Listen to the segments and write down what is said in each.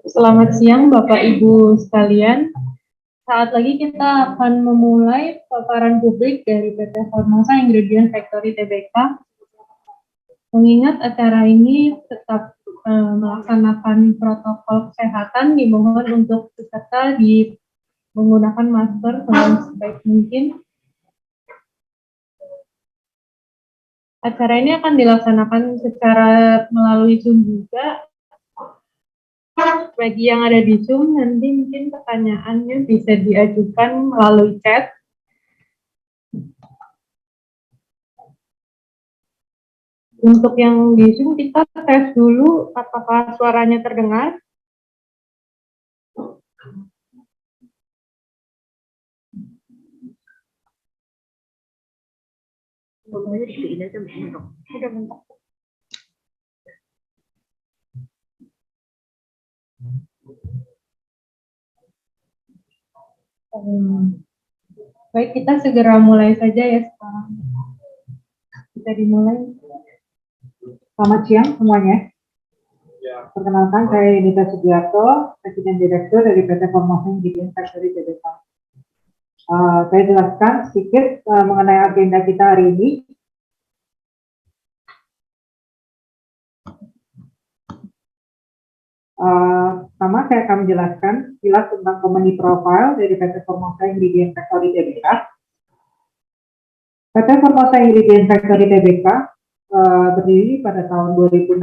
Selamat siang Bapak Ibu sekalian. Saat lagi kita akan memulai paparan publik dari PT Formosa Ingredient Factory Tbk. Mengingat acara ini tetap melaksanakan protokol kesehatan, dimohon untuk peserta menggunakan masker dengan sebaik mungkin. Acara ini akan dilaksanakan secara melalui Zoom juga. Bagi yang ada di Zoom, nanti mungkin pertanyaannya bisa diajukan melalui chat. Untuk yang di Zoom, kita tes dulu apakah suaranya terdengar. Baik, kita segera mulai saja ya sekarang. Kita dimulai. Selamat siang semuanya. Perkenalkan, saya Yunita Sugiarto, Presiden Direktur dari PT Formosa Ingredient Factory Tbk. Saya jelaskan sedikit mengenai agenda kita hari ini. Pertama, saya akan menjelaskan sekilas tentang company profile dari PT Formosa Ingredient Factory Tbk. PT Formosa Ingredient Factory Tbk berdiri pada tahun 2016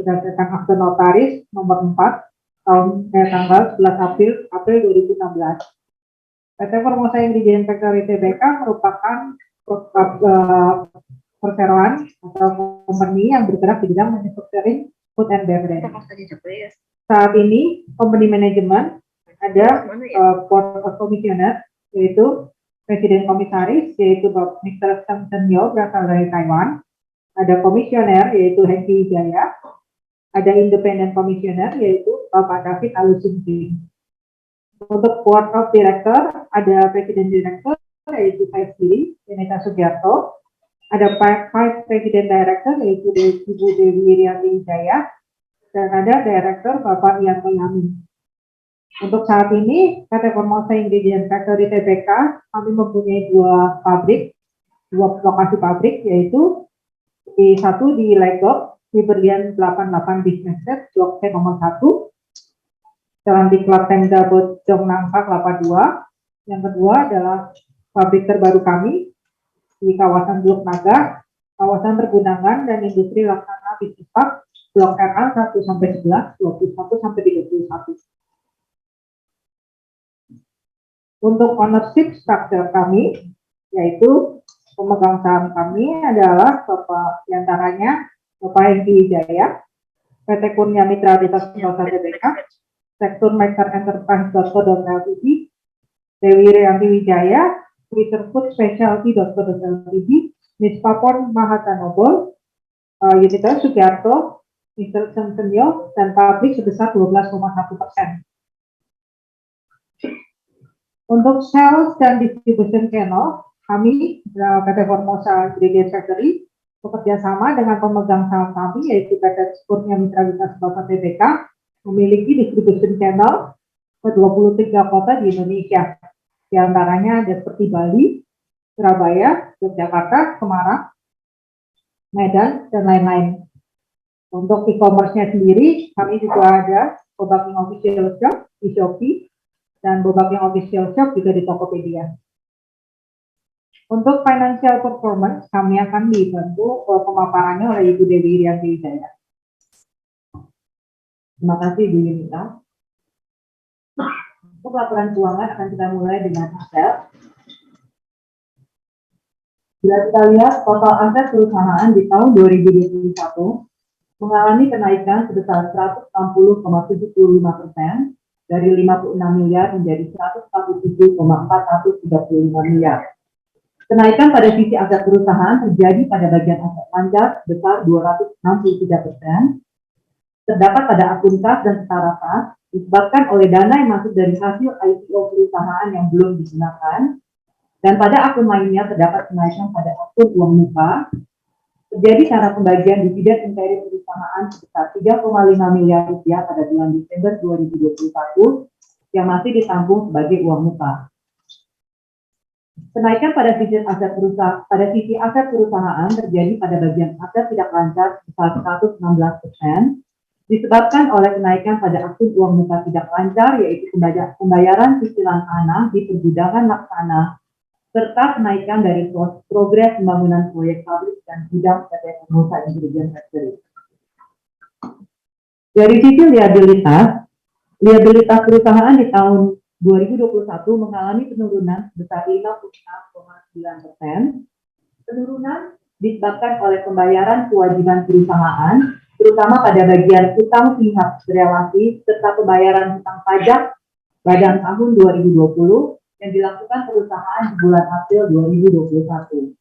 berdasarkan akte notaris nomor 4 tanggal 11 April 2016. PT Formosa Ingredient Factory Tbk merupakan perseroan atau company yang bergerak di bidang manufacturing food and beverage. Saat ini company manajemen ada board of commissioner, yaitu presiden komisaris, yaitu Mr. Seng Senyo berasal dari Taiwan. Ada komisioner, yaitu Hengki Wijaya. Ada independent komisioner, yaitu Bapak David Alusunti. Untuk board of director ada presiden direktur, yaitu saya sendiri, Yunita Sugiarto. Ada vice president director, yaitu Ibu Dewi Irianti Wijaya. Dan ada director Bapak Yanto Yamin. Untuk saat ini, PT Formosa Ingredient Factory Tbk, kami mempunyai dua lokasi pabrik, yaitu satu di Legok, di Berlian 88 Business Set, Blok C nomor 1, Jalan Diklat Pemda Bojong Nangka Kelapa 2. Yang kedua adalah pabrik terbaru kami di kawasan Blok Naga, kawasan pergunangan dan industri laksana Bisnis Park, Blok RA 1-11, 21-31. Untuk ownership structure kami, yaitu pemegang saham kami adalah Bapak diantaranya Bapak Hengki Wijaya, PT Kurnia Mitra Desa Sentosa Tbk, Sektor Maker Enterprise Ltd, Dewi Irianti Wijaya, Twitter Food Specialty Ltd, Miss Papon Mahatanobol, Yunita Sugiarto, Mr. Seng Senyo, dan pabrik sebesar 12,1%. Untuk sales dan distribution channel, kami PT Formosa Ingredient Factory bekerja sama dengan pemegang saham kami, yaitu PT Kurnia Mitra Desa Sentosa Tbk, memiliki distribution channel ke 23 kota di Indonesia. Di antaranya ada seperti Bali, Surabaya, Yogyakarta, Semarang, Medan, dan lain-lain. Untuk e-commerce-nya sendiri, kami juga ada Bobaking Official Shop di Shopee, dan Bobaking Official Shop juga di Tokopedia. Untuk financial performance, kami akan dibantu pemaparannya oleh Ibu Dewi Irianti Wijaya. Terima kasih, Bu Yunita. Untuk laporan keuangan akan kita mulai dengan aset. Bila kita lihat total aset perusahaan di tahun 2021 mengalami kenaikan sebesar 160,75% dari 56 miliar menjadi 147,435 miliar. Kenaikan pada sisi aset perusahaan terjadi pada bagian aset mancat sebesar 263%. Terdapat pada akun kas dan setara kas disebabkan oleh dana yang masuk dari hasil IPO perusahaan yang belum digunakan, dan pada akun lainnya terdapat kenaikan pada akun uang muka. Terjadi cara pembagian dividen interim perusahaan sebesar 3,5 miliar rupiah pada bulan Desember 2021 yang masih ditampung sebagai uang muka. Kenaikan pada sisi aset perusahaan terjadi pada bagian aset tidak lancar sebesar 116%, disebabkan oleh kenaikan pada akun uang muka tidak lancar, yaitu pembayaran cicilan tanah di pergudangan laksana, serta kenaikan dari progres pembangunan proyek pabrik dan gudang PT Formosa Ingredient Factory. Dari sisi liabilitas perusahaan di tahun 2021 mengalami penurunan sebesar 56,9%. Penurunan disebabkan oleh pembayaran kewajiban perusahaan, terutama pada bagian utang pihak berelasi serta pembayaran hutang pajak pada tahun 2020 yang dilakukan perusahaan di bulan April 2021.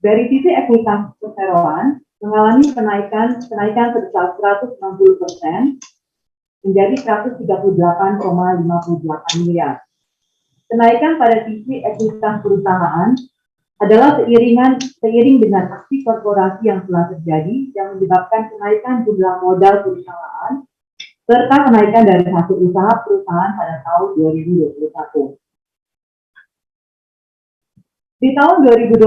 Dari sisi ekuitas perseroan mengalami kenaikan sebesar 160% menjadi 138,58 miliar. Kenaikan pada sisi ekuitas perusahaan adalah seiring dengan aksi korporasi yang telah terjadi yang menyebabkan kenaikan jumlah modal perusahaan serta kenaikan dari hasil usaha perusahaan pada tahun 2021. Di tahun 2021,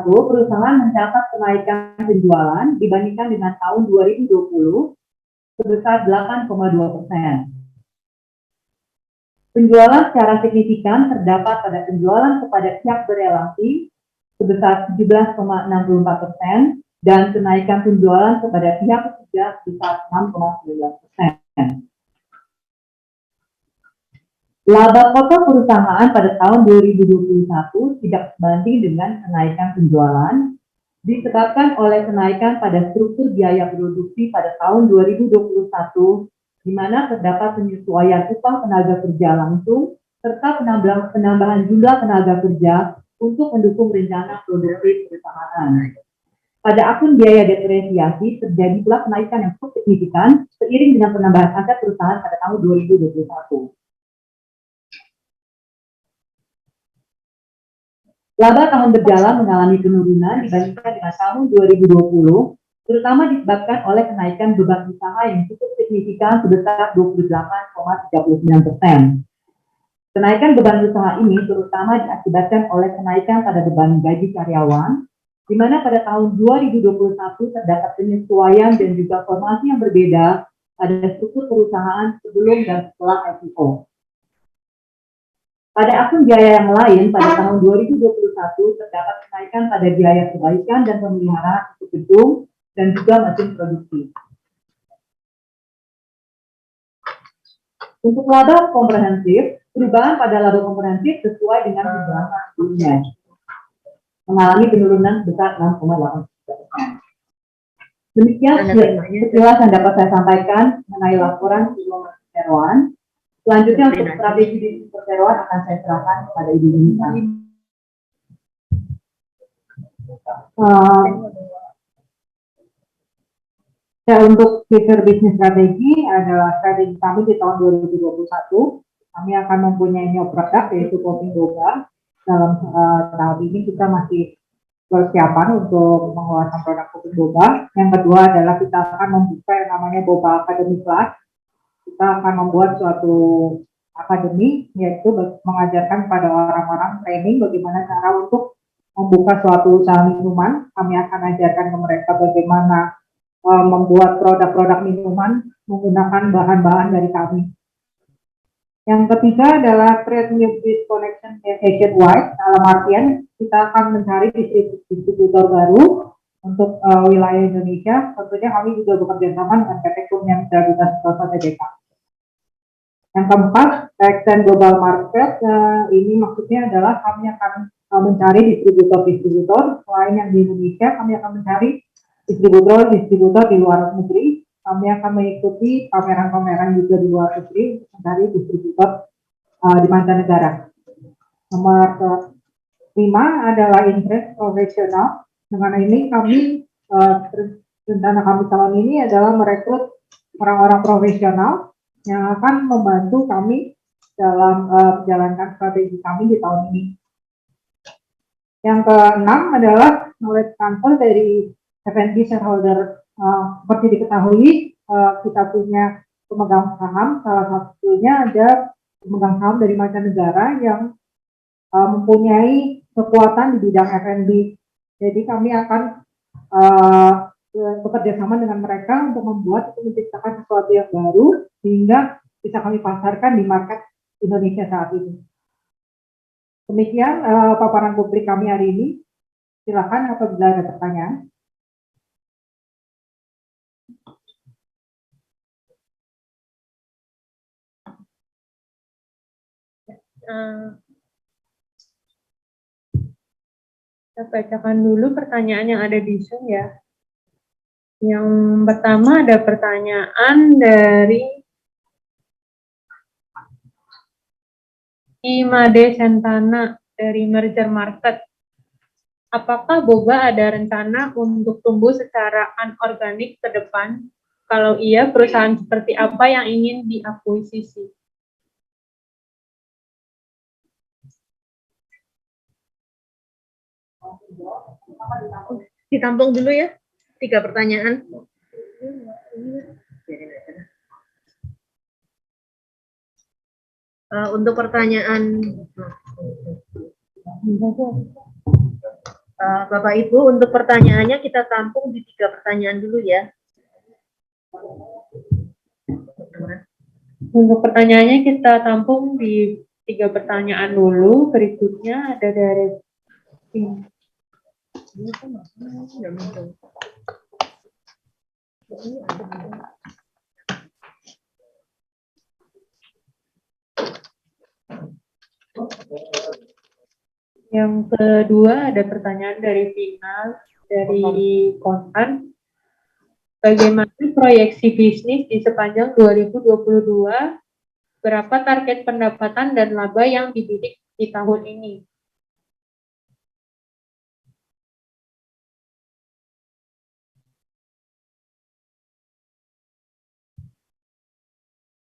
perusahaan mencatat kenaikan penjualan dibandingkan dengan tahun 2020 sebesar 8,2%. Penjualan secara signifikan terdapat pada penjualan kepada pihak berelasi sebesar 17,64% dan kenaikan penjualan kepada pihak ketiga sebesar 6,19%. Laba kotor perusahaan pada tahun 2021 tidak sebanding dengan kenaikan penjualan, disebabkan oleh kenaikan pada struktur biaya produksi pada tahun 2021, di mana terdapat penyesuaian upah tenaga kerja langsung, serta penambahan jumlah tenaga kerja untuk mendukung rencana produksi perusahaan. Pada akun biaya depresiasi, terjadi pula kenaikan yang cukup signifikan seiring dengan penambahan aset perusahaan pada tahun 2021. Laba tahun berjalan mengalami penurunan dibandingkan dengan tahun 2020, terutama disebabkan oleh kenaikan beban usaha yang cukup signifikan sebesar 28,39%. Kenaikan beban usaha ini terutama diakibatkan oleh kenaikan pada beban gaji karyawan, di mana pada tahun 2021 terdapat penyesuaian dan juga formasi yang berbeda pada struktur perusahaan sebelum dan setelah IPO. Pada akun biaya yang lain, pada tahun 2021 terdapat kenaikan pada biaya perbaikan dan pemeliharaan untuk gedung dan juga mesin produksi. Untuk laba komprehensif, perubahan pada laba komprehensif sesuai dengan penjelasan sebelumnya, mengalami penurunan sebesar 6,83%. Demikian sekilas yang dapat saya sampaikan mengenai laporan keuangan perseroan. Selanjutnya untuk strategi bisnis perseroan akan saya serahkan kepada Ibu Yunita. Untuk future bisnis strategi adalah strategi kami di tahun 2021. Kami akan mempunyai new produk yaitu popping boba. Dalam tahap ini kita masih persiapan untuk mengeluarkan produk popping boba. Yang kedua adalah kita akan membuka yang namanya Boba Academy Class. Kita akan membuat suatu akademi, yaitu mengajarkan kepada orang-orang training bagaimana cara untuk membuka suatu usaha minuman. Kami akan ajarkan ke mereka bagaimana membuat produk-produk minuman menggunakan bahan-bahan dari kami. Yang ketiga adalah Trade New Business Connection nationwide. Dalam artian kita akan mencari distributor baru untuk wilayah Indonesia. Tentunya kami juga bekerja sama dengan PT Kurniawan Sudarso Tbk. Yang keempat, extend global market. Ini maksudnya adalah kami akan mencari distributor selain yang di Indonesia. Kami akan mencari distributor di luar negeri. Kami akan mengikuti pameran-pameran juga di luar negeri mencari distributor di mancanegara. Nomor 5 adalah interest profesional. Dengan ini kami rencana kami tahun ini adalah merekrut orang-orang profesional yang akan membantu kami dalam menjalankan strategi kami di tahun ini. Yang keenam adalah knowledge transfer dari F&B shareholder. Seperti diketahui, kita punya pemegang saham, salah satunya ada pemegang saham dari mancanegara yang mempunyai kekuatan di bidang F&B. Jadi kami akan bekerja sama dengan mereka untuk membuat atau menciptakan sesuatu yang baru sehingga bisa kami pasarkan di market Indonesia saat ini. Demikian paparan publik kami hari ini. Silakan apabila ada pertanyaan. Kita bacakan dulu pertanyaan yang ada di Zoom ya. Yang pertama ada pertanyaan dari Imade Sentana dari Merger Market. Apakah Boba ada rencana untuk tumbuh secara anorganik ke depan? Kalau iya, perusahaan seperti apa yang ingin diakuisisi? Ditampung dulu ya, 3 pertanyaan. Untuk pertanyaan Bapak Ibu, untuk pertanyaannya kita tampung di 3 pertanyaan dulu ya. Untuk pertanyaannya kita tampung di 3 pertanyaan dulu. Berikutnya ada dari yang kedua ada pertanyaan dari Vina dari Kontan. Bagaimana proyeksi bisnis di sepanjang 2022? Berapa target pendapatan dan laba yang dibidik di tahun ini?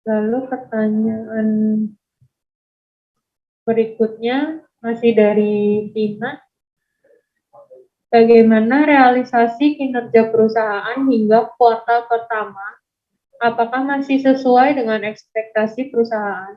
Lalu pertanyaan berikutnya masih dari Vina. Bagaimana realisasi kinerja perusahaan hingga kuartal pertama? Apakah masih sesuai dengan ekspektasi perusahaan?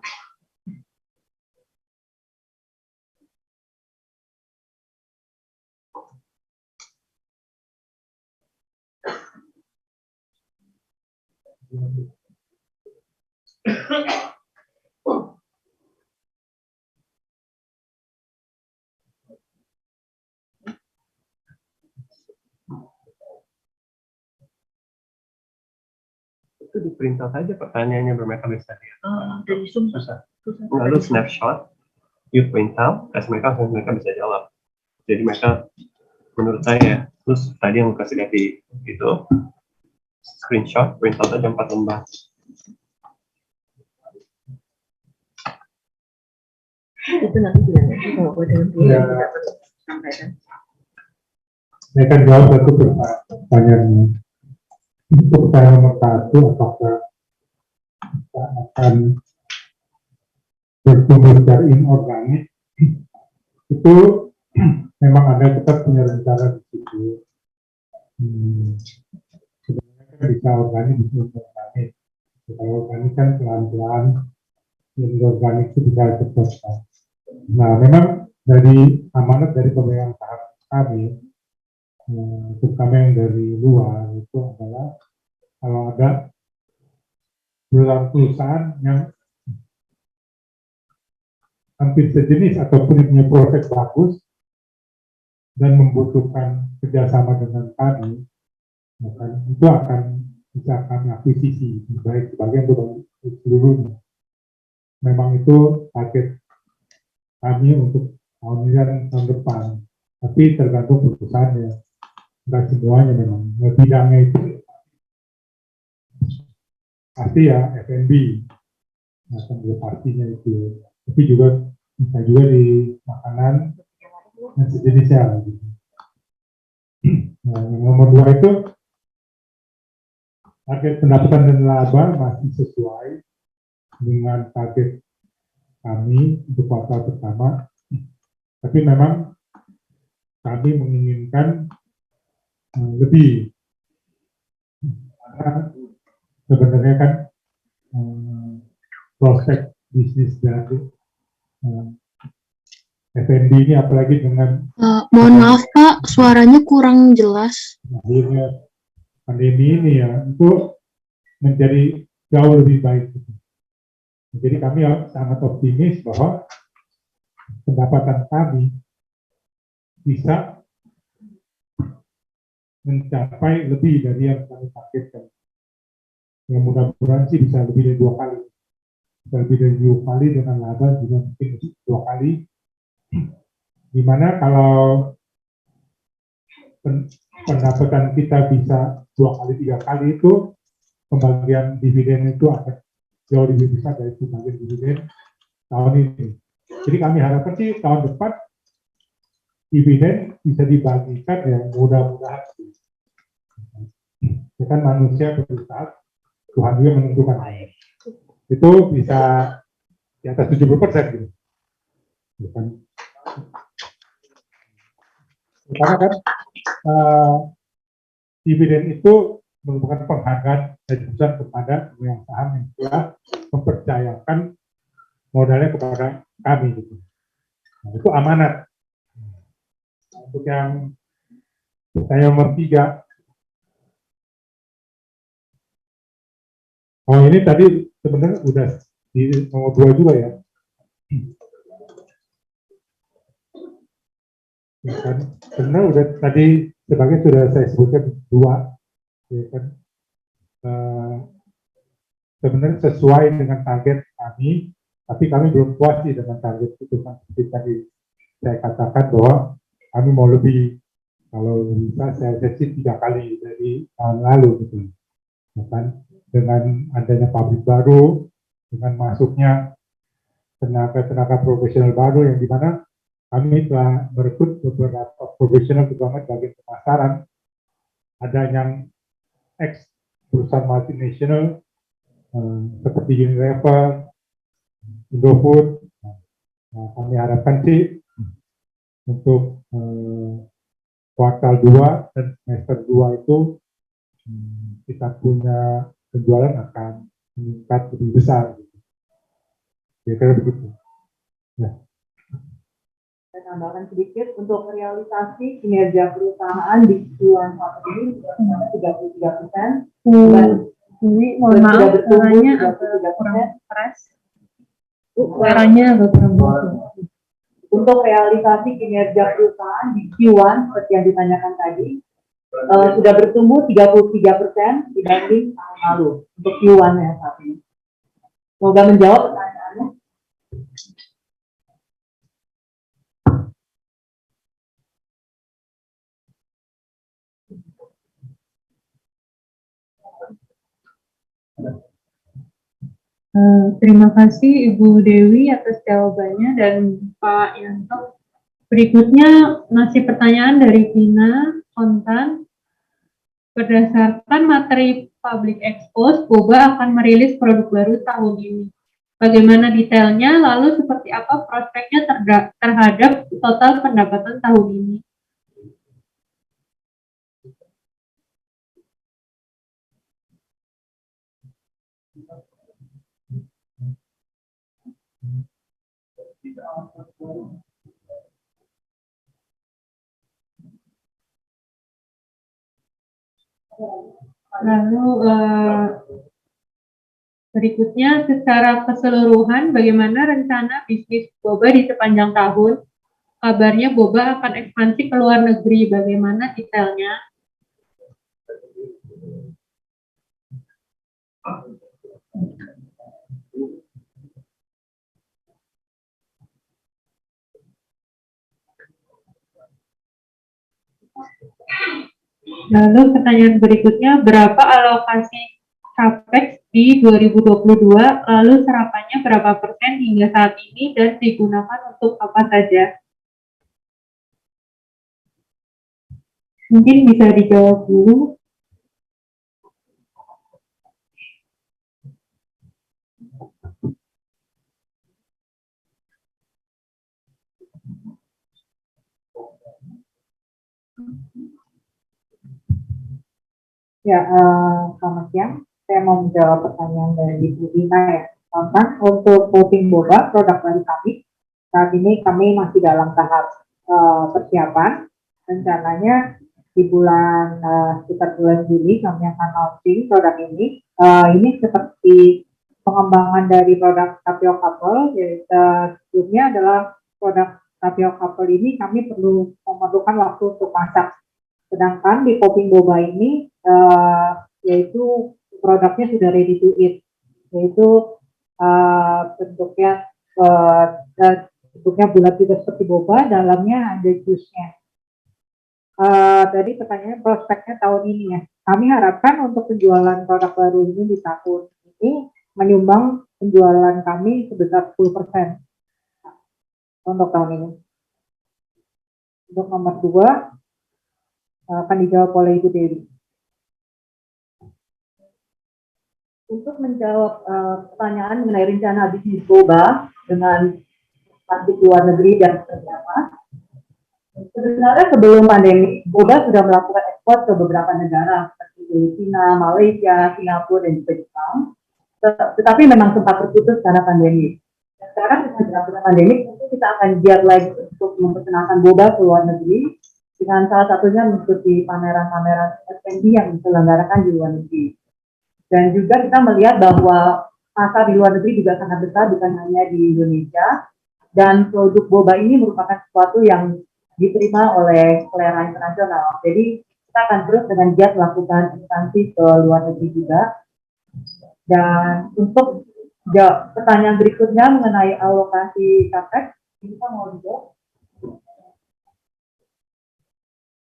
Itu di print out aja pertanyaannya biar mereka bisa lihat. Dari Zoom. Susah. Lalu snapshot, you print out, kasih mereka bisa jawab. Jadi mereka menurut saya, terus tadi yang kasih lihat di itu screenshot, print out aja 4 lembar. Itu nanti bilang aja kalau dengan dia kita sampaikan. Saya akan jawab satu pertanyaannya. Untuk pertanyaan nomor 1, apakah kita akan bertumbuh secara inorganik? Itu memang ada, kita punya rencana di situ. Sebenarnya kan bisa organik, bisa inorganik. Kalau organik kan pelan-pelan, inorganik itu bisa cepat. Nah, memang dari amanat dari pemegang saham kami, terutama yang dari luar, itu adalah kalau ada perusahaan yang hampir sejenis ataupun punya proses bagus dan membutuhkan kerjasama dengan kami, maka itu akan bisa kami akuisisi baik sebagian atau seluruhnya. Memang itu target kami untuk tahun ini dan tahun depan, tapi tergantung perusahaannya. Enggak semuanya memang, bidangnya itu pasti ya F&B akan pastinya itu, tapi juga bisa juga di makanan dan sejenisnya gitu. Nah, yang nomor 2 itu target pendapatan dan laba masih sesuai dengan target kami untuk kuartal pertama, tapi memang kami menginginkan lebih. Karena sebenarnya kan prospek bisnis dari F&B ini apalagi dengan Mohon maaf Pak, suaranya kurang jelas. akhirnya pandemi ini ya, itu menjadi jauh lebih baik. Jadi kami sangat optimis bahwa pendapatan kami bisa mencapai lebih dari yang kami targetkan. Yang mudah-mudahan sih bisa lebih dari 2 kali. Bisa lebih dari 2 kali dengan laba juga mungkin 2 kali. Dimana kalau pendapatan kita bisa 2 kali 3 kali itu pembagian dividen itu akan jauh lebih besar dari pembagian dividen tahun ini. Jadi kami harapkan sih tahun depan dividen bisa dibagikan ya mudah-mudahan. Ya kan manusia berusaha, Tuhan juga menentukan. Itu bisa di atas 70% gitu. Bukan. Karena kan dividen itu merupakan penghargaan dari perusahaan kepada pemegang saham yang telah mempercayakan modalnya kepada kami gitu. Nah, itu amanat. Nah, untuk yang pertanyaan nomor 3, oh ini tadi sebenarnya udah di nomor 2 juga ya. Ya kan, sebenarnya udah tadi sebagai sudah saya sebutkan 2, ya kan. Sebenarnya sesuai dengan target kami, tapi kami belum puas sih dengan target itu kan. Seperti tadi saya katakan bahwa kami mau lebih, kalau bisa saya sesi 3 kali dari tahun lalu gitu, ya kan. Dengan adanya pabrik baru, dengan masuknya tenaga profesional baru yang dimana kami telah merekrut beberapa profesional terutama di bagian pemasaran, ada yang ex perusahaan multinasional seperti Unilever, Indofood. Nah, kami harapkan sih untuk kuartal 2 dan semester 2 itu kita punya penjualan akan meningkat lebih besar. Kira-kira begitu. Ya. Saya tambahkan sedikit untuk realisasi kinerja perusahaan di Q1 saat ini sudah 33%. Ini mohon maaf, suaranya agak kurang keras. Suaranya agak kurang bagus. Untuk realisasi kinerja perusahaan di Q1 seperti yang ditanyakan tadi, sudah bertumbuh 33% dibanding tahun lalu untuk Q1 yang saat ini. Semoga menjawab pertanyaannya. Terima kasih Ibu Dewi atas jawabannya dan Pak Yanto. Berikutnya masih pertanyaan dari Tina Kontan. Berdasarkan materi public expose, Boba akan merilis produk baru tahun ini. Bagaimana detailnya, lalu seperti apa prospeknya terhadap total pendapatan tahun ini? Lalu berikutnya secara keseluruhan bagaimana rencana bisnis Boba di sepanjang tahun? Kabarnya Boba akan ekspansi ke luar negeri, bagaimana detailnya? Lalu pertanyaan berikutnya, berapa alokasi capex di 2022, lalu serapannya berapa persen hingga saat ini dan digunakan untuk apa saja? Mungkin bisa dijawab dulu. Ya, selamat siang. Saya mau menjawab pertanyaan dari Bu Dina ya. Tentang untuk voting boba produk dari kami, saat ini kami masih dalam tahap persiapan. Rencananya di bulan sekitar bulan Juli kami akan launching produk ini. Ini seperti pengembangan dari produk tapioca couple, yaitu sebelumnya adalah produk tapioca couple ini kami perlu memerlukan waktu untuk masak. Sedangkan di popping boba ini yaitu produknya sudah ready to eat, yaitu bentuknya bulat juga seperti boba, dalamnya ada jusnya. Tadi pertanyaannya prospeknya tahun ini ya. Kami harapkan untuk penjualan produk baru ini di tahun ini menyumbang penjualan kami sebesar 10% untuk tahun ini. Untuk nomor 2 akan dijawab oleh Ibu Dewi. Untuk menjawab pertanyaan mengenai rencana bisnis boba dengan pabrik luar negeri dan seperti apa, sebenarnya sebelum pandemi, boba sudah melakukan ekspor ke beberapa negara seperti Filipina, Malaysia, Singapura, dan juga Jepang. Tetapi memang sempat terputus karena pandemi. Dan sekarang dengan pandemi, tentu kita akan giat lagi untuk memperkenalkan boba ke luar negeri, dengan salah satunya mengikuti pameran-pameran F&B yang diselenggarakan di luar negeri. Dan juga kita melihat bahwa pasar di luar negeri juga sangat besar, bukan hanya di Indonesia. Dan produk boba ini merupakan sesuatu yang diterima oleh selera internasional. Jadi kita akan terus dengan giat melakukan ekspansi ke luar negeri juga. Dan untuk pertanyaan berikutnya mengenai alokasi capex, kita mau dijawab.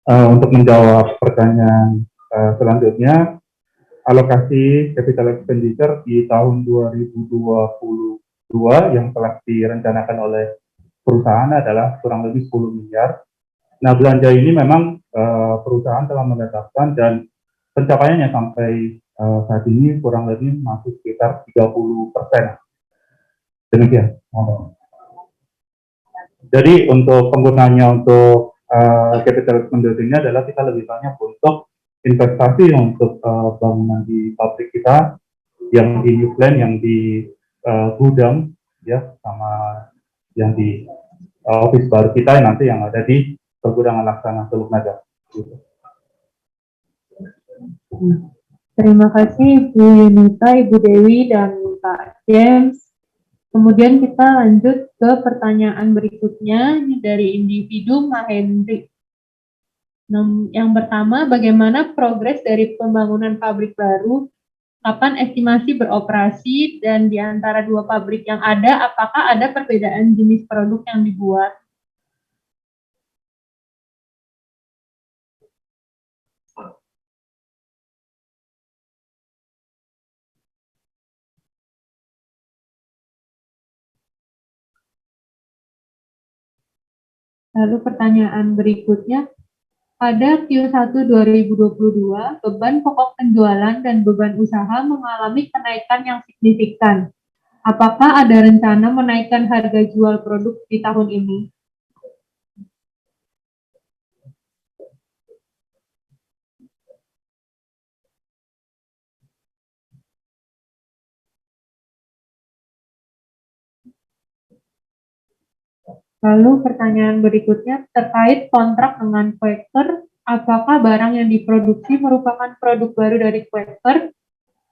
Untuk menjawab pertanyaan selanjutnya, alokasi capital expenditure di tahun 2022 yang telah direncanakan oleh perusahaan adalah kurang lebih 10 miliar. Nah, belanja ini memang perusahaan telah menetapkan dan pencapaiannya sampai saat ini kurang lebih masih sekitar 30%. Demikian. Jadi untuk penggunaannya untuk capital expenditure-nya adalah kita lebih banyak untuk investasi untuk bangunan di pabrik kita, yang di new plant, yang di gudang, ya, sama yang di office baru kita nanti yang ada di pergudangan Laksana Teluk Naga. Terima kasih Bu Yunita, Ibu Dewi, dan Pak James. Kemudian kita lanjut ke pertanyaan berikutnya dari individu Mahendri. Yang pertama, bagaimana progres dari pembangunan pabrik baru? Kapan estimasi beroperasi? Dan di antara dua pabrik yang ada, apakah ada perbedaan jenis produk yang dibuat? Lalu pertanyaan berikutnya, pada Q1 2022, beban pokok penjualan dan beban usaha mengalami kenaikan yang signifikan. Apakah ada rencana menaikkan harga jual produk di tahun ini? Lalu pertanyaan berikutnya terkait kontrak dengan Quaker, apakah barang yang diproduksi merupakan produk baru dari Quaker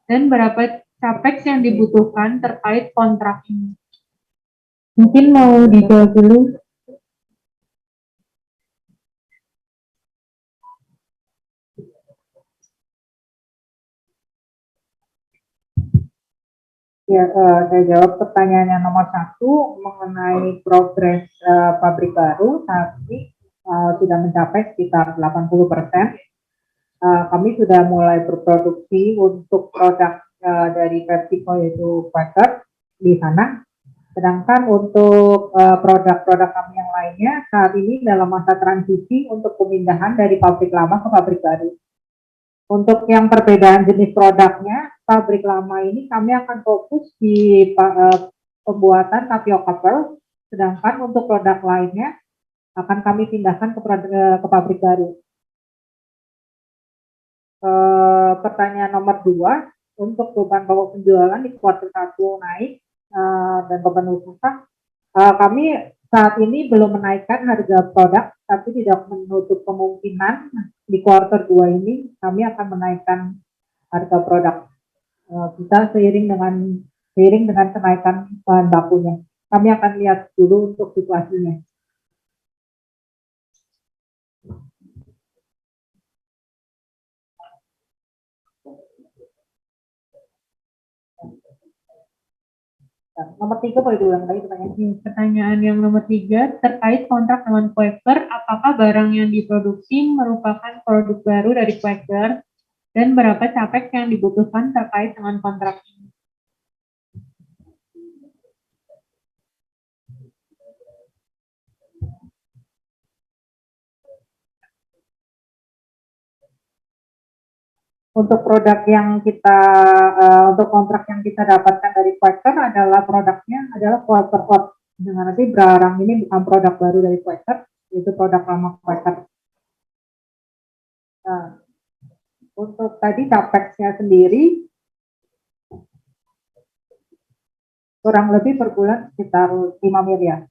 dan berapa capex yang dibutuhkan terkait kontrak ini? Mungkin mau dijawab dulu. Ya, saya jawab pertanyaan yang nomor 1 mengenai progres pabrik baru. Saat ini sudah mencapai sekitar 80%. Kami sudah mulai berproduksi untuk produk dari PepsiCo yaitu Quaker di sana. Sedangkan untuk produk-produk kami yang lainnya saat ini dalam masa transisi untuk pemindahan dari pabrik lama ke pabrik baru. Untuk yang perbedaan jenis produknya, pabrik lama ini kami akan fokus di pembuatan tapioca pearl, sedangkan untuk produk lainnya akan kami pindahkan ke pabrik baru. Pertanyaan nomor 2, untuk beban pokok penjualan di kuartal 1 naik dan beban usaha, kami saat ini belum menaikkan harga produk, tapi tidak menutup kemungkinan di kuartal 2 ini kami akan menaikkan harga produk kita seiring dengan kenaikan bahan bakunya. Kami akan lihat dulu untuk situasinya. Nah, nomor 3 boleh diulang lagi pertanyaan. Pertanyaan yang nomor 3 terkait kontrak dengan Quaker, apakah barang yang diproduksi merupakan produk baru dari Quaker dan berapa capex yang dibutuhkan terkait dengan kontrak ini? Untuk produk yang kita untuk kontrak yang kita dapatkan dari Quaker adalah produknya adalah Quaker Oat. Dengan nanti barang ini bukan produk baru dari Quaker, itu produk lama Quaker. Nah, untuk tadi capex-nya sendiri kurang lebih per bulan sekitar 5 miliar.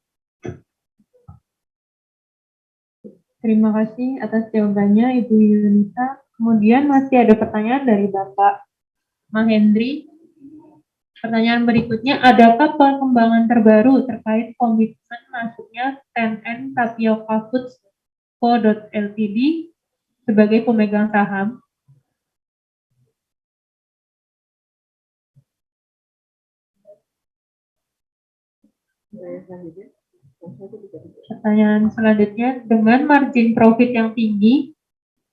Terima kasih atas jawabannya Ibu Yunita. Kemudian masih ada pertanyaan dari Bapak Mahendri. Pertanyaan berikutnya, adakah perkembangan terbaru terkait komitmen masuknya 10N Tapioca Foods Co. Ltd. sebagai pemegang saham? Pertanyaan selanjutnya, dengan margin profit yang tinggi,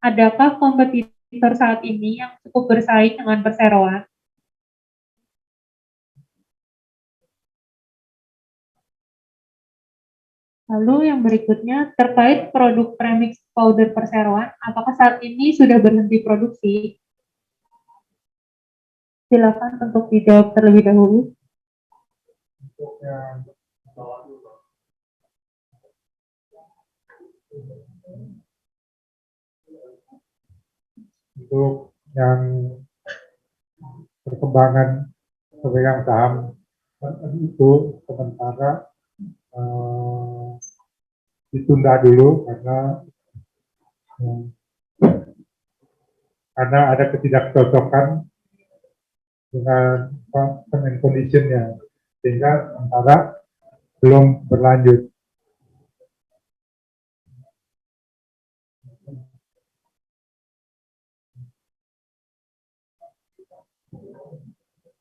adakah kompetitor saat ini yang cukup bersaing dengan perseroan? Lalu yang berikutnya, terkait produk premix powder perseroan, apakah saat ini sudah berhenti produksi? Silakan untuk dijawab terlebih dahulu. Untuk yang perkembangan pemegang saham itu sementara ditunda dulu karena ada ketidakcocokan dengan term and condition-nya, sehingga sementara belum berlanjut.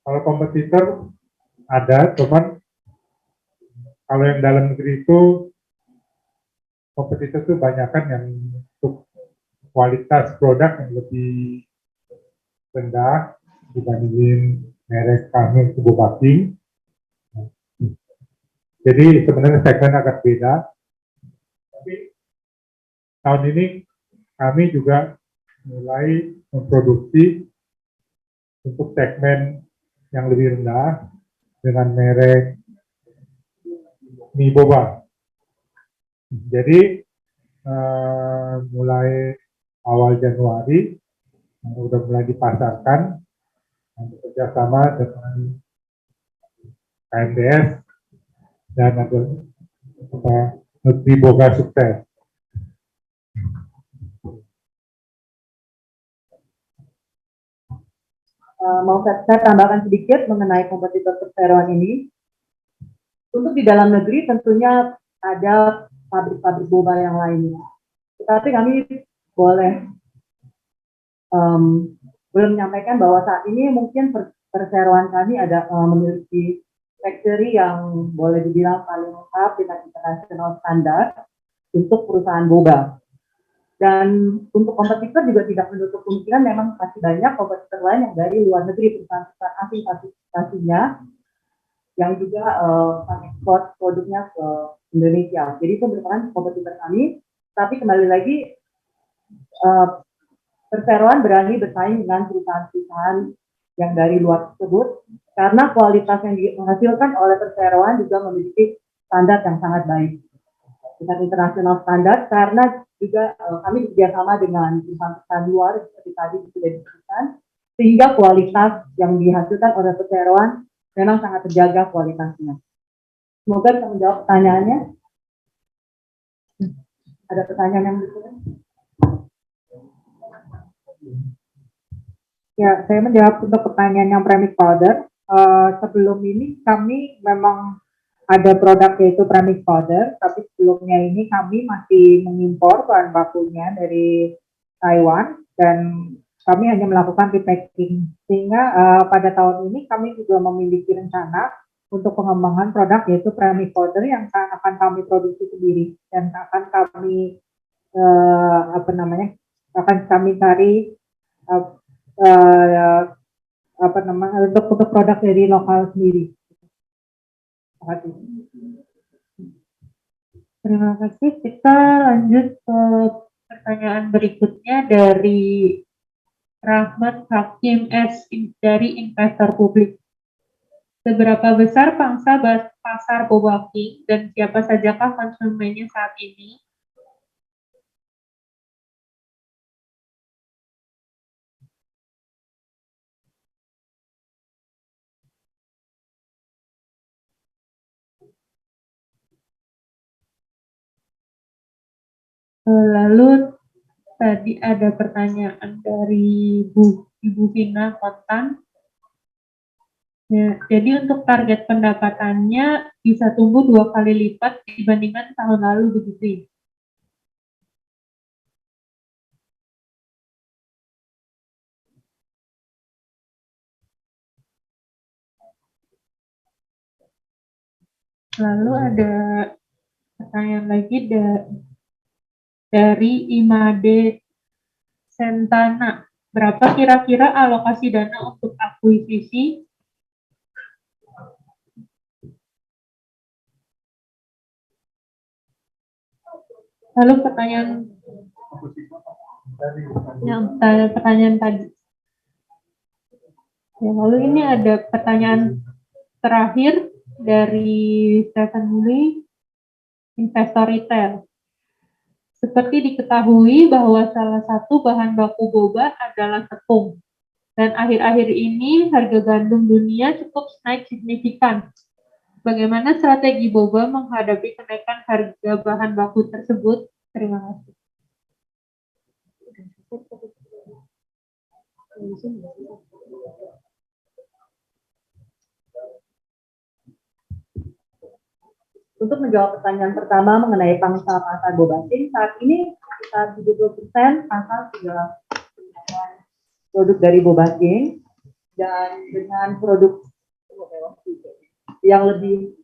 Kalau kompetitor ada, cuman kalau yang dalam negeri itu kompetitor itu banyakkan yang untuk kualitas produk yang lebih rendah dibandingin merek kami Kubu Baking. Jadi sebenarnya segmen agak beda. Tapi tahun ini kami juga mulai memproduksi untuk segmen yang lebih rendah dengan merek mie boba. Jadi mulai awal Januari sudah mulai dipasarkan bekerjasama dengan KMDS dan ada Nutri Boga Sukses. Mau saya tambahkan sedikit mengenai kompetitor perseroan ini. Untuk di dalam negeri tentunya ada pabrik-pabrik boba yang lainnya. Tetapi kami boleh belum menyampaikan bahwa saat ini mungkin perseroan kami ada memiliki factory yang boleh dibilang paling lengkap dengan international standar untuk perusahaan boba. Dan untuk kompetitor juga tidak menutup kemungkinan memang masih banyak kompetitor lain yang dari luar negeri, perusahaan asing pastinya yang juga ekspor produknya ke Indonesia. Jadi itu merupakan kompetitor kami. Tapi kembali lagi perseroan berani bersaing dengan perusahaan-perusahaan yang dari luar tersebut karena kualitas yang dihasilkan oleh perseroan juga memiliki standar yang sangat baik. dengan internasional standar, karena juga kami bekerjasama dengan perusahaan luar seperti tadi sudah disebutkan, sehingga kualitas yang dihasilkan oleh perseroan memang sangat terjaga kualitasnya. Semoga bisa menjawab pertanyaannya. Ada pertanyaan yang berikutnya? Ya, saya menjawab untuk pertanyaan yang premix powder. Sebelum ini kami memang ada produk yaitu premix powder, tapi sebelumnya ini kami masih mengimpor bahan bakunya dari Taiwan dan kami hanya melakukan repacking. Sehingga pada tahun ini kami juga memiliki rencana untuk pengembangan produk yaitu premix powder yang akan kami produksi sendiri dan akan kami akan kami cari untuk produk dari lokal sendiri. Terima kasih. Kita lanjut ke pertanyaan berikutnya dari Rahmat Hakim S dari investor publik. Seberapa besar pangsa pasar boba king dan siapa sajakah konsumennya saat ini? Lalu tadi ada pertanyaan dari Ibu Vina Kontan. Ya, jadi untuk target pendapatannya bisa tumbuh 2 kali lipat dibandingkan tahun lalu begitu ya? Lalu ada pertanyaan lagi dari Imade Sentana. Berapa kira-kira alokasi dana untuk akuisisi? Lalu pertanyaan tadi. Ya, lalu ini ada pertanyaan terakhir dari Stephen Lee, investor retail. Seperti diketahui bahwa salah satu bahan baku boba adalah tepung. Dan akhir-akhir ini harga gandum dunia cukup naik signifikan. Bagaimana strategi boba menghadapi kenaikan harga bahan baku tersebut? Terima kasih. Untuk menjawab pertanyaan pertama mengenai pangsa pasar boba king, saat ini sekitar 70% pasar sudah menggunakan produk dari boba king, dan dengan produk yang lebih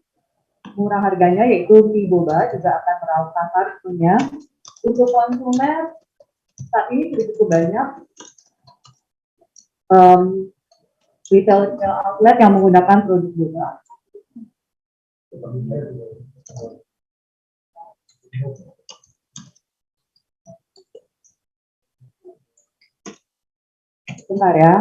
murah harganya yaitu mie boba juga akan meraup pasar tentunya. Untuk konsumen saat ini sudah cukup banyak retail outlet yang menggunakan produk boba. Bentar ya.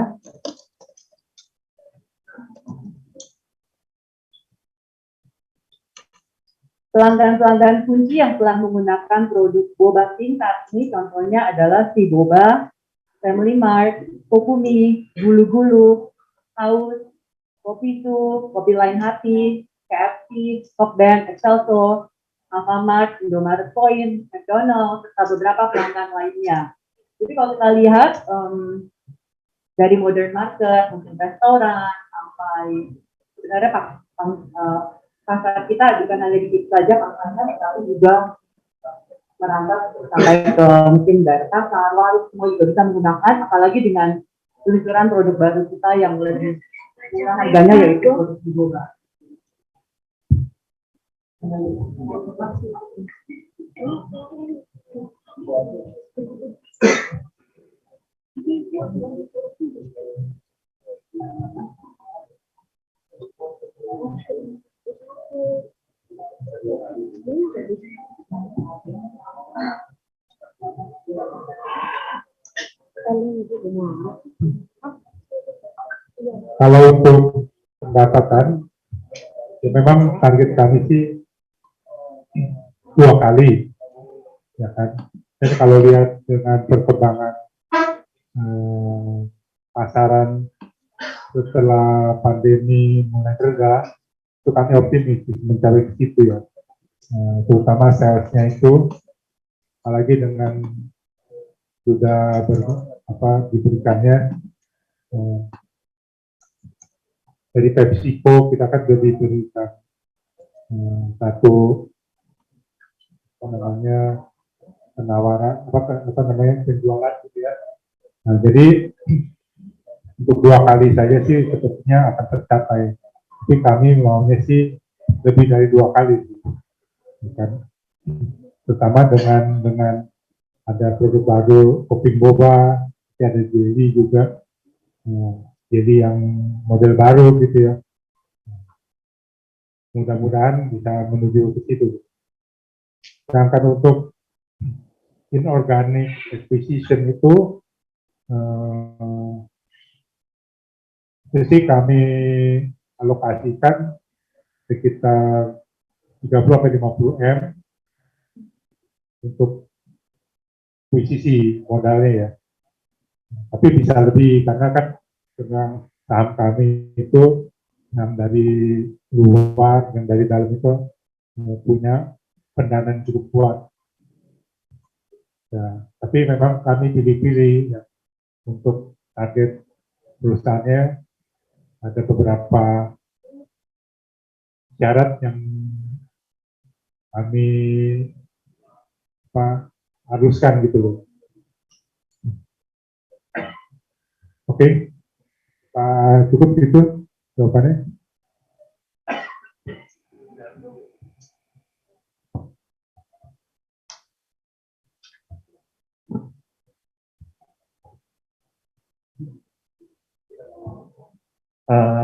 Pelanggan-pelanggan kunci yang telah menggunakan produk boba king saat ini contohnya adalah Si Boba, Family Mart, Kokumi, Gulu-Gulu, Haus, Kopi Su, Kopi Lain Hati, KFC, Stockband, Excelso, Alfamart, Indomaret Point, McDonald's, serta beberapa pelanggan lainnya. Jadi kalau kita lihat dari modern market, mungkin restoran, sampai sebenarnya pasar kita bukan hanya di situ saja pasarnya, tapi juga merambah sampai ke mungkin daerah pasar, warung, semua juga bisa menggunakan, apalagi dengan peluncuran produk baru kita yang lebih murah harganya yaitu produk boba. Kalau untuk pendapatan, ya memang target kami sih 2 kali, ya kan. Dan kalau lihat dengan perkembangan pasaran setelah pandemi mulai reda, itu kami optimis mencapai ke situ ya. Terutama salesnya itu, apalagi dengan sudah diberikannya dari PepsiCo, kita kan sudah diberikan satu penawaran penjualan gitu ya. Nah, jadi untuk 2 kali saja sih sepertinya akan tercapai. Tapi kami maunya sih lebih dari 2 kali sih. Kan? Terutama dengan ada produk baru kopi boba, ada jelly juga, jelly yang model baru gitu ya. Mudah-mudahan bisa menuju ke situ. Sedangkan untuk inorganic acquisition itu sih kami alokasikan sekitar 30-50 M untuk akuisisi modalnya ya. Tapi bisa lebih karena kan dengan saham kami itu yang dari luar, yang dari dalam itu punya pendanaan cukup kuat. Ya, tapi memang kami pilih-pilih ya, untuk target perusahaannya ada beberapa syarat yang kami haruskan gitu loh. Oke, cukup itu jawabannya.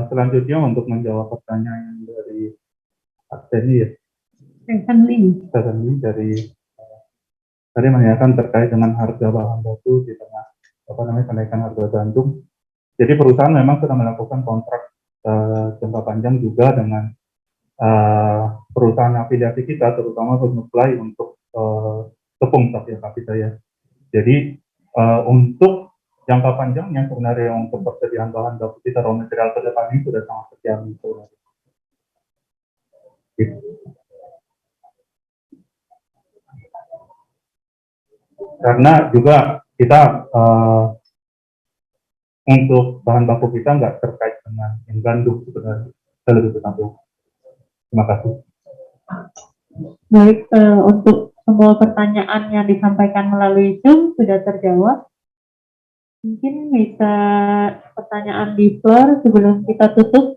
Selanjutnya untuk menjawab pertanyaan dari Akseni ya, Stephen Lee. dari tadi menanyakan terkait dengan harga bahan baku di tengah kenaikan harga gandum. Jadi perusahaan memang sudah melakukan kontrak jangka panjang juga dengan perusahaan afiliasi kita, terutama penyuplai untuk tepung tapi kapita ya. Jadi untuk jangka panjangnya sebenarnya untuk persediaan bahan baku kita raw material ke depan ini sudah sangat terjamin sebenarnya. Karena juga kita untuk bahan baku kita nggak terkait dengan yang gandum sebenarnya. Saya lebih bertanggung. Terima kasih. Baik, untuk semua pertanyaan yang disampaikan melalui Zoom sudah terjawab. Mungkin bisa pertanyaan di floor sebelum kita tutup.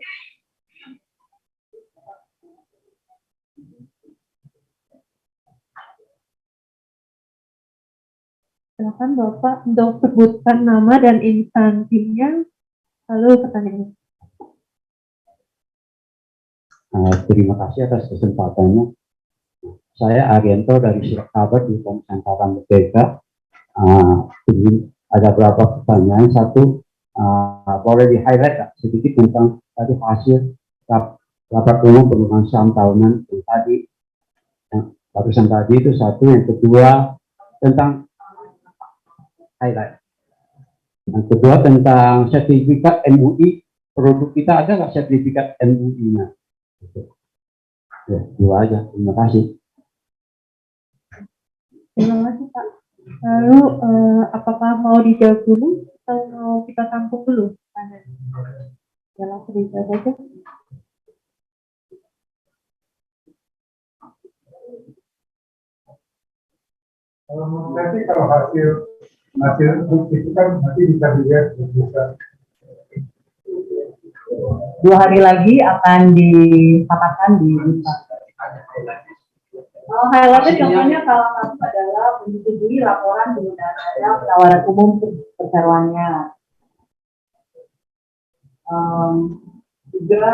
Silakan Bapak untuk sebutkan nama dan instansinya, lalu pertanyaannya. Terima kasih atas kesempatannya. Saya Arianto dari Silakabat di Nusantara Merdeka. Ada beberapa pertanyaan. Satu, boleh di-highlight sedikit tentang tadi hasil rapat umum pemegang saham tahunan yang tadi, yang barusan tadi itu satu. Yang kedua tentang highlight. Yang kedua tentang sertifikat MUI. Produk kita ada nggak sertifikat MUI-nya? Ya, dua aja. Terima kasih. Terima kasih Pak. Lalu apakah mau dijawab dulu atau mau kita tampung dulu? Ya langsung dijawab saja. Nanti kalau hasil itu kan nanti bisa dilihat bisa. 2 hari lagi akan dipaparkan di Bursa. Highlightnya contohnya salah satu adalah menyetujui laporan penggunaan dana penawaran umum perseroannya. Juga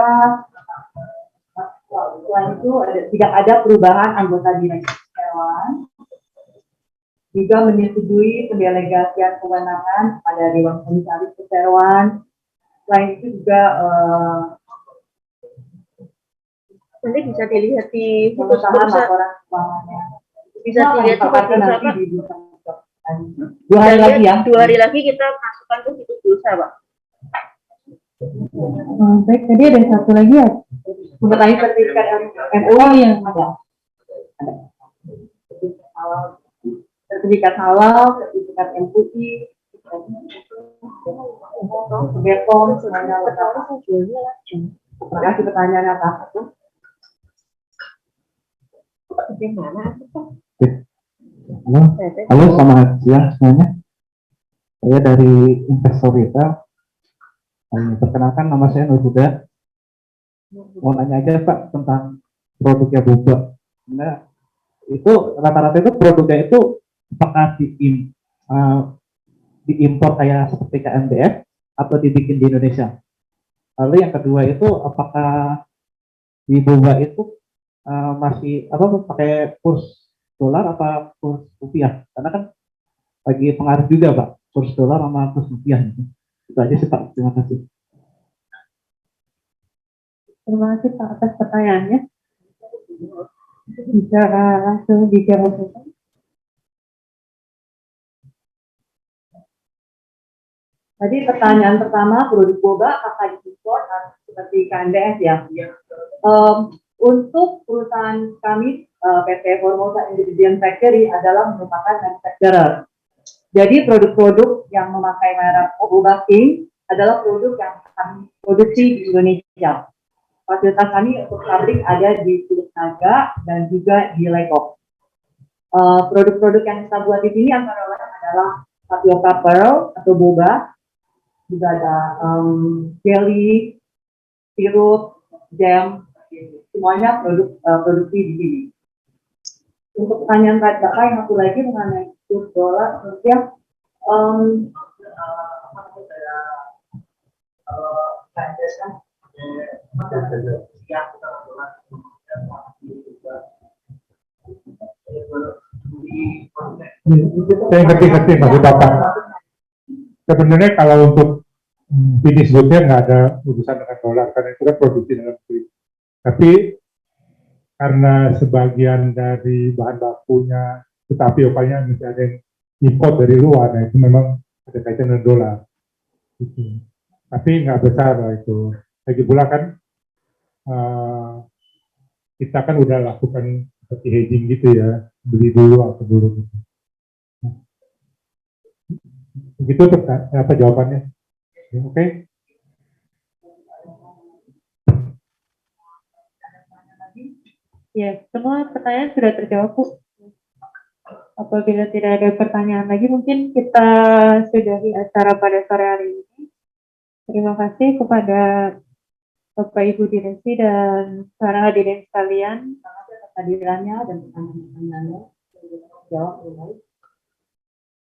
selain itu tidak ada perubahan anggota direksi perseroan. Juga menyetujui pendelegasian kewenangan pada Dewan Komisaris Perseroan. Selain itu juga Nanti bisa dilihat di situs Pengesahan bursa. laporan keuangannya. Bisa Itu akan dilihat di dipaparkan bursa, nanti Pak. di bursa. 2 hari lagi ya. 2 hari lagi kita masukkan ke situs bursa, Pak. Baik, tadi ada satu lagi ya. Mengenai sertifikat MUI yang ada. Sertifikat halal, sertifikat MUI, Bepom, semuanya lengkap. Terima kasih pertanyaannya, Pak. Halo, selamat siang semuanya. Saya dari investor retail. Perkenalkan, nama saya Nur Huda. Mau nanya aja Pak tentang produknya boba. Nah, itu rata-rata itu produknya itu apakah diimpor kayak seperti KMDF atau dibikin di Indonesia? Lalu yang kedua itu apakah di boba itu masih apa pakai kurs dolar apa kurs rupiah? Karena kan lagi pengaruh juga Pak kurs dolar sama kurs rupiah. Itu aja sih Pak. Terima kasih. Terima kasih Pak atas pertanyaannya. Bisa langsung dijawab. Tadi pertanyaan pertama, produk boba apakah diimpor seperti KNDF ya? Untuk perusahaan kami, PT Formosa Ingredient Factory adalah merupakan manufacturer. Jadi produk-produk yang memakai merek Boba King adalah produk yang kami produksi di Indonesia. Fasilitas kami untuk pabrik ada di Teluk Naga dan juga di Legok. Produk-produk yang kita buat di sini antara lain adalah tapioca pearl atau boba, juga ada jelly, sirup, jam, semuanya produksi di sini. Untuk pertanyaan Bapak yang satu lagi mengenai kurs dolar rupiah, Saya ngerti maksud Bapak. Sebenarnya kalau untuk finish good-nya nggak ada urusan dengan dolar, karena itu kan produksi dalam negeri. Tapi karena sebagian dari bahan bakunya, tetapi opanya misalnya ada yang import dari luar, nah itu memang ada kaitan dengan dolar. Gitu. Tapi nggak besar lah itu. Lagi pula kan kita kan udah lakukan seperti hedging gitu ya, beli dulu atau dulu gitu. Begitu apa jawabannya? Oke. Ya, semua pertanyaan sudah terjawab, Bu. Apabila tidak ada pertanyaan lagi, mungkin kita sudahi acara pada sore hari ini. Terima kasih kepada Bapak Ibu Direksi dan para hadirin sekalian kehadirannya dan pertanyaan-pertanyaannya jawab dengan baik.